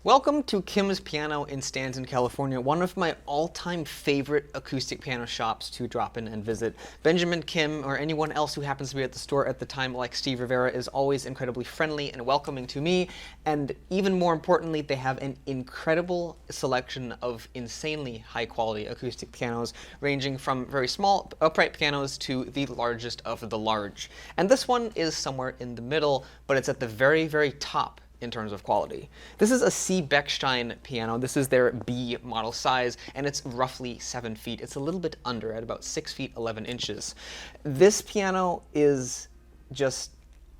Welcome to Kim's Piano in Stanton, California, one of my all-time favorite acoustic piano shops to drop in and visit. Benjamin Kim, or anyone else who happens to be at the store at the time, like Steve Rivera, is always incredibly friendly and welcoming to me, and even more importantly, they have an incredible selection of insanely high-quality acoustic pianos, ranging from very small upright pianos to the largest of the large. And this one is somewhere in the middle, but it's at the very, very top in terms of quality. This is a C Bechstein piano. This is their B model size, and it's roughly 7 feet. It's a little bit under, at about 6 feet 11 inches. This piano is just,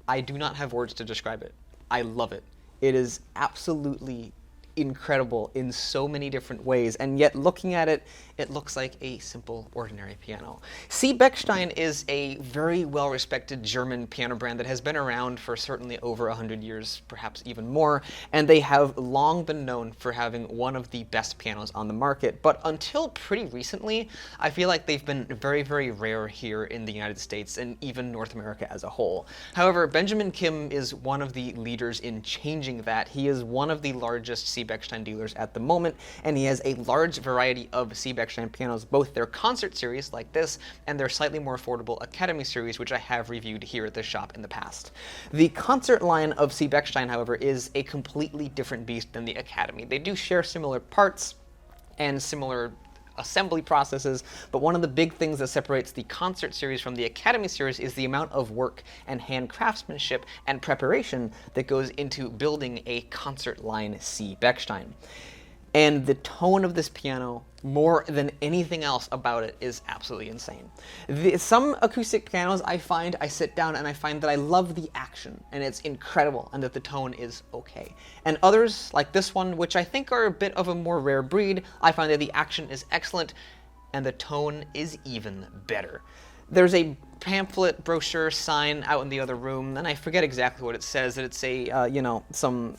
I do not have words to describe it. I love it. It is absolutely incredible in so many different ways, and yet looking at it, it looks like a simple, ordinary piano. C. Bechstein is a very well-respected German piano brand that has been around for certainly over 100 years, perhaps even more, and they have long been known for having one of the best pianos on the market. But until pretty recently, I feel like they've been very, very rare here in the United States and even North America as a whole. However, Benjamin Kim is one of the leaders in changing that. He is one of the largest C. Bechstein dealers at the moment, and he has a large variety of C. Bechstein pianos, both their concert series like this and their slightly more affordable Academy series, which I have reviewed here at this shop in the past. The concert line of C. Bechstein, however, is a completely different beast than the Academy. They do share similar parts and similar assembly processes, but one of the big things that separates the concert series from the Academy series is the amount of work and hand craftsmanship and preparation that goes into building a concert line C. Bechstein. And the tone of this piano, more than anything else about it, is absolutely insane. Some acoustic pianos I sit down and I find that I love the action, and it's incredible, and that the tone is okay. And others, like this one, which I think are a bit of a more rare breed, I find that the action is excellent, and the tone is even better. There's a pamphlet, brochure, sign out in the other room, and I forget exactly what it says, that it's a, some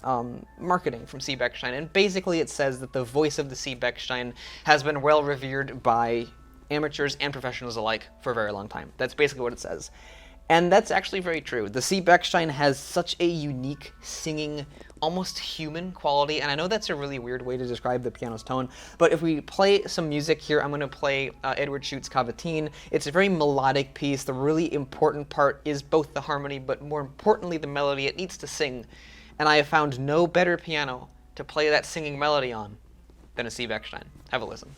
marketing from C. Bechstein, and basically it says that the voice of the C. Bechstein has been well revered by amateurs and professionals alike for a very long time. That's basically what it says. And that's actually very true. The C. Bechstein has such a unique singing, almost human quality, and I know that's a really weird way to describe the piano's tone, but if we play some music here, I'm going to play Edward Schutz's Cavatine. It's a very melodic piece. The really important part is both the harmony, but more importantly the melody. It needs to sing, and I have found no better piano to play that singing melody on than a C. Bechstein. Have a listen.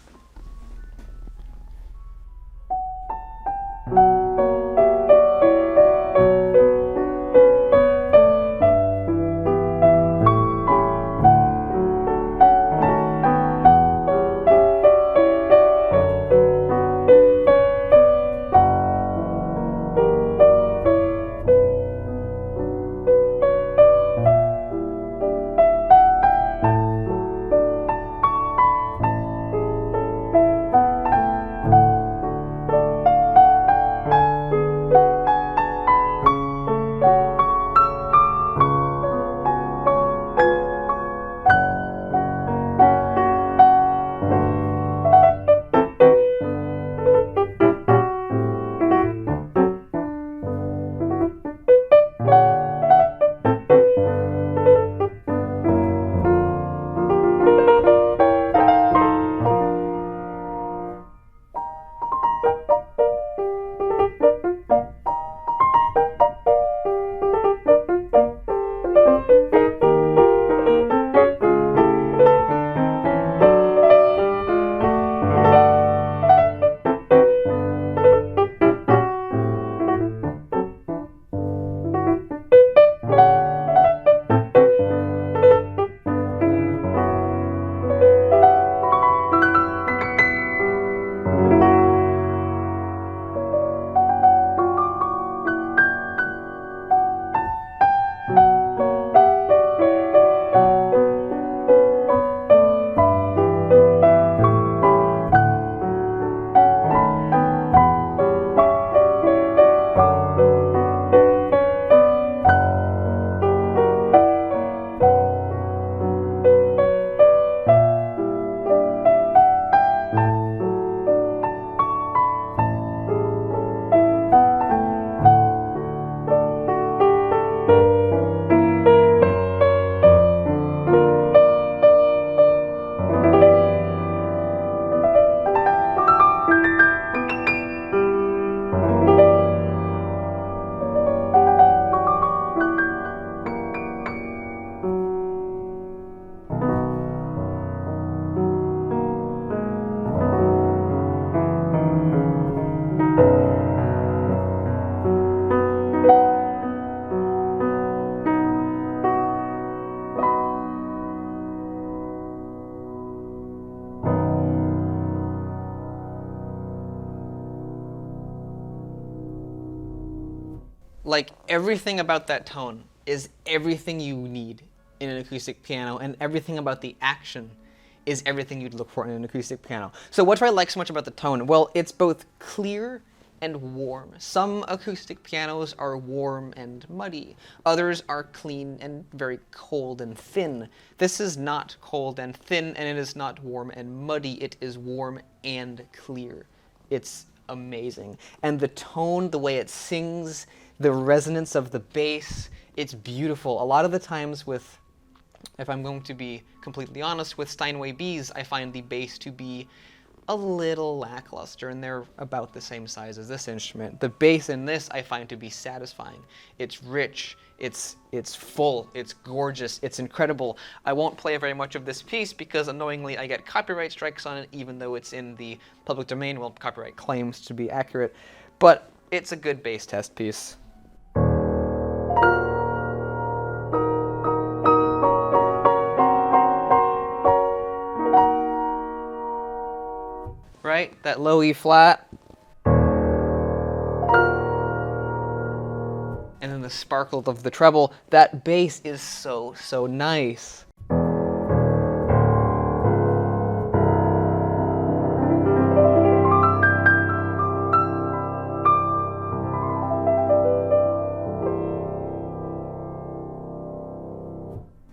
Like, everything about that tone is everything you need in an acoustic piano, and everything about the action is everything you'd look for in an acoustic piano. So what do I like so much about the tone? Well, it's both clear and warm. Some acoustic pianos are warm and muddy. Others are clean and very cold and thin. This is not cold and thin, and it is not warm and muddy. It is warm and clear. It's amazing. And the tone, the way it sings, the resonance of the bass, it's beautiful. A lot of the times with, if I'm going to be completely honest, with Steinway Bs, I find the bass to be a little lackluster, and they're about the same size as this instrument. The bass in this I find to be satisfying. It's rich, it's full, it's gorgeous, it's incredible. I won't play very much of this piece because annoyingly I get copyright strikes on it, even though it's in the public domain. Well, copyright claims to be accurate, but it's a good bass test piece. Right? That low E flat. And then the sparkle of the treble. That bass is so, so nice.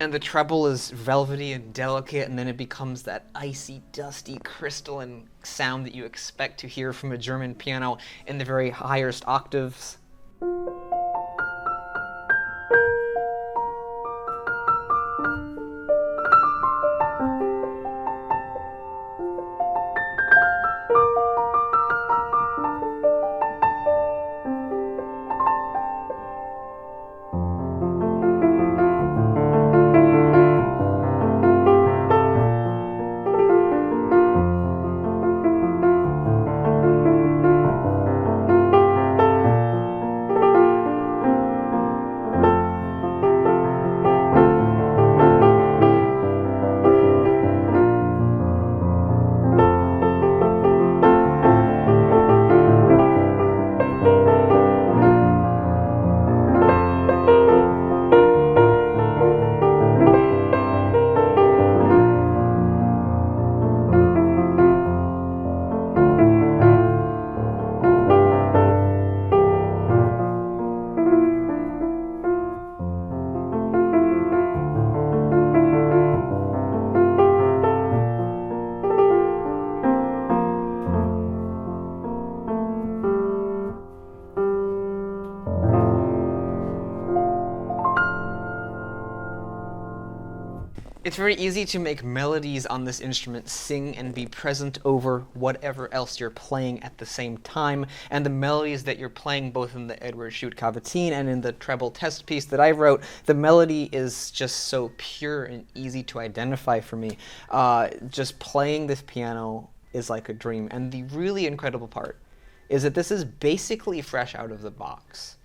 And the treble is velvety and delicate, and then it becomes that icy, dusty, crystalline sound that you expect to hear from a German piano in the very highest octaves. It's very easy to make melodies on this instrument sing and be present over whatever else you're playing at the same time, and the melodies that you're playing both in the Edward Schutt Cavatine and in the treble test piece that I wrote, the melody is just so pure and easy to identify for me. Just playing this piano is like a dream, and the really incredible part is that this is basically fresh out of the box.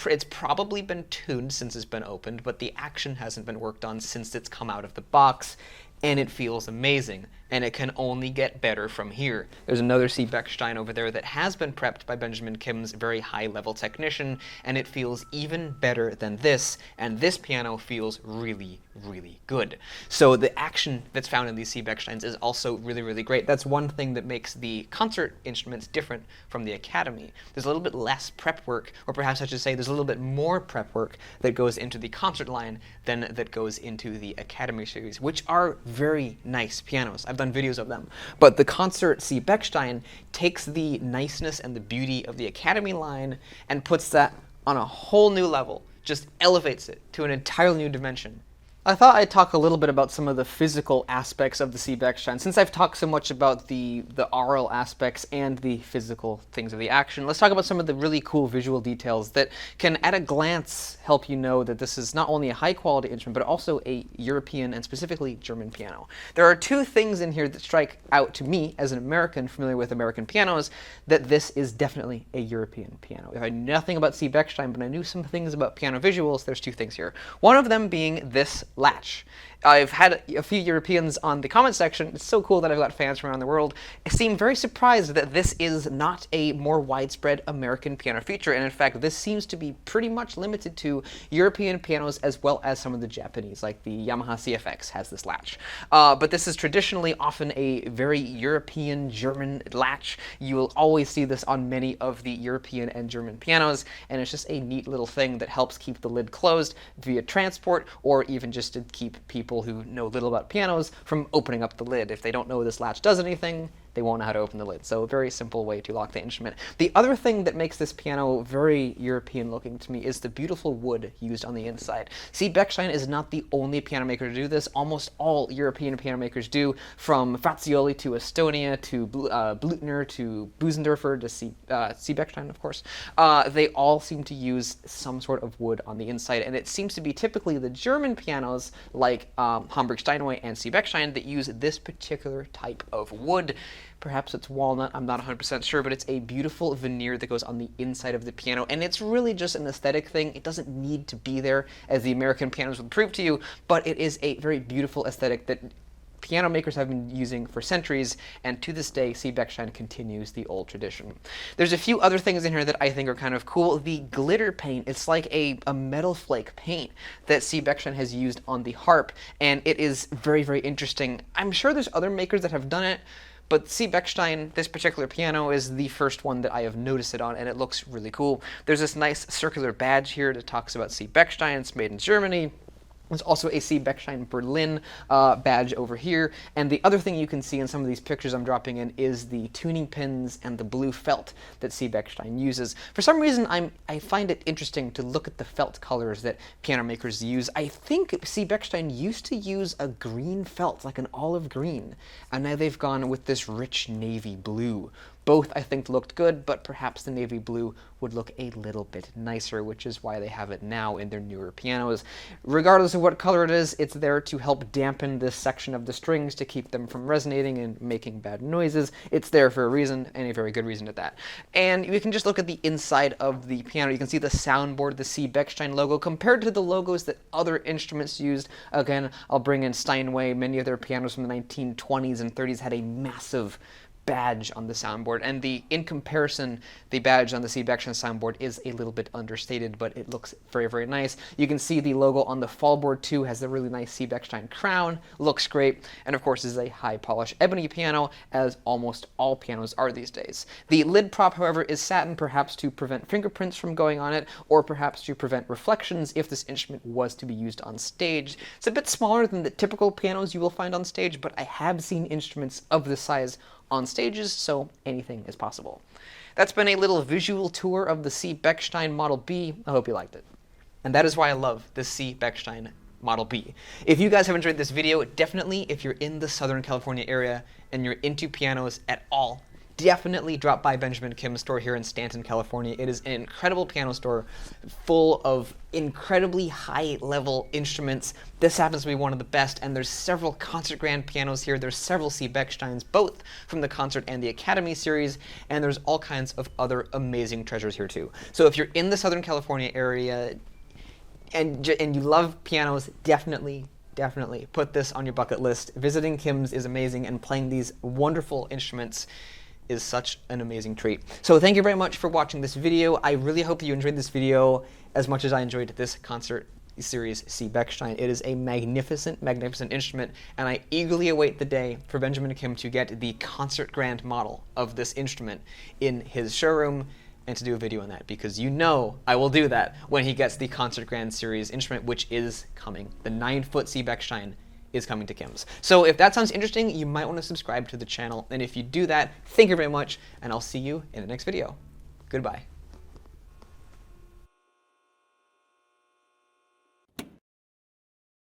It's probably been tuned since it's been opened, but the action hasn't been worked on since it's come out of the box, and it feels amazing, and it can only get better from here. There's another C. Bechstein over there that has been prepped by Benjamin Kim's very high-level technician, and it feels even better than this, and this piano feels really, really good. So the action that's found in these C. Bechsteins is also really, really great. That's one thing that makes the concert instruments different from the Academy. There's a little bit less prep work, or perhaps I should say there's a little bit more prep work that goes into the concert line than that goes into the Academy series, which are very nice pianos. I've done videos of them. But the concert C. Bechstein takes the niceness and the beauty of the Academy line and puts that on a whole new level, just elevates it to an entirely new dimension. I thought I'd talk a little bit about some of the physical aspects of the C. Bechstein. Since I've talked so much about the aural aspects and the physical things of the action, let's talk about some of the really cool visual details that can, at a glance, help you know that this is not only a high-quality instrument, but also a European and specifically German piano. There are two things in here that strike out to me, as an American familiar with American pianos, that this is definitely a European piano. If I knew nothing about C. Bechstein, but I knew some things about piano visuals, there's two things here. One of them being this latch. I've had a few Europeans on the comment section, it's so cool that I've got fans from around the world, seem very surprised that this is not a more widespread American piano feature, and in fact this seems to be pretty much limited to European pianos as well as some of the Japanese, like the Yamaha CFX has this latch. But this is traditionally often a very European German latch. You will always see this on many of the European and German pianos, and it's just a neat little thing that helps keep the lid closed via transport, or even just to keep people who know little about pianos from opening up the lid. If they don't know this latch does anything, they won't know how to open the lid. So a very simple way to lock the instrument. The other thing that makes this piano very European looking to me is the beautiful wood used on the inside. See, Bechstein is not the only piano maker to do this. Almost all European piano makers do, from Fazioli to Estonia to Blüthner to Busendorfer to C. Bechstein, of course. They all seem to use some sort of wood on the inside, and it seems to be typically the German pianos like Hamburg Steinway and C. Bechstein that use this particular type of wood. Perhaps it's walnut, I'm not 100% sure, but it's a beautiful veneer that goes on the inside of the piano, and it's really just an aesthetic thing. It doesn't need to be there, as the American pianos would prove to you, but it is a very beautiful aesthetic that piano makers have been using for centuries, and to this day, C. Bechstein continues the old tradition. There's a few other things in here that I think are kind of cool. The glitter paint, it's like a metal flake paint that C. Bechstein has used on the harp, and it is very, very interesting. I'm sure there's other makers that have done it, but C. Bechstein, this particular piano, is the first one that I have noticed it on, and it looks really cool. There's this nice circular badge here that talks about C. Bechstein. It's made in Germany. There's also a C. Bechstein Berlin badge over here, and the other thing you can see in some of these pictures I'm dropping in is the tuning pins and the blue felt that C. Bechstein uses. For some reason, I find it interesting to look at the felt colors that piano makers use. I think C. Bechstein used to use a green felt, like an olive green, and now they've gone with this rich navy blue. Both, I think, looked good, but perhaps the navy blue would look a little bit nicer, which is why they have it now in their newer pianos. Regardless of what color it is, it's there to help dampen this section of the strings to keep them from resonating and making bad noises. It's there for a reason, and a very good reason at that. And you can just look at the inside of the piano. You can see the soundboard, the C. Bechstein logo, compared to the logos that other instruments used. Again, I'll bring in Steinway. Many of their pianos from the 1920s and 30s had a massive badge on the soundboard, and in comparison, the badge on the C. Bechstein soundboard is a little bit understated, but it looks very, very nice. You can see the logo on the fallboard too, has a really nice C. Bechstein crown, looks great, and of course is a high polish ebony piano, as almost all pianos are these days. The lid prop, however, is satin, perhaps to prevent fingerprints from going on it, or perhaps to prevent reflections if this instrument was to be used on stage. It's a bit smaller than the typical pianos you will find on stage, but I have seen instruments of this size on stages, so anything is possible. That's been a little visual tour of the C. Bechstein Model B. I hope you liked it. And that is why I love the C. Bechstein Model B. If you guys have enjoyed this video, definitely, if you're in the Southern California area and you're into pianos at all, definitely drop by Benjamin Kim's store here in Stanton, California. It is an incredible piano store full of incredibly high-level instruments. This happens to be one of the best, and there's several concert grand pianos here. There's several C. Bechsteins, both from the Concert and the Academy series, and there's all kinds of other amazing treasures here too. So if you're in the Southern California area and you love pianos, definitely put this on your bucket list. Visiting Kim's is amazing, and playing these wonderful instruments is such an amazing treat. So thank you very much for watching this video. I really hope that you enjoyed this video as much as I enjoyed this concert series C. Bechstein. It is a magnificent, magnificent instrument, and I eagerly await the day for Benjamin Kim to get the concert grand model of this instrument in his showroom and to do a video on that, because you know I will do that when he gets the concert grand series instrument, which is coming. The 9-foot C. Bechstein is coming to Kim's. So if that sounds interesting, you might want to subscribe to the channel, and if you do that, thank you very much, and I'll see you in the next video. Goodbye.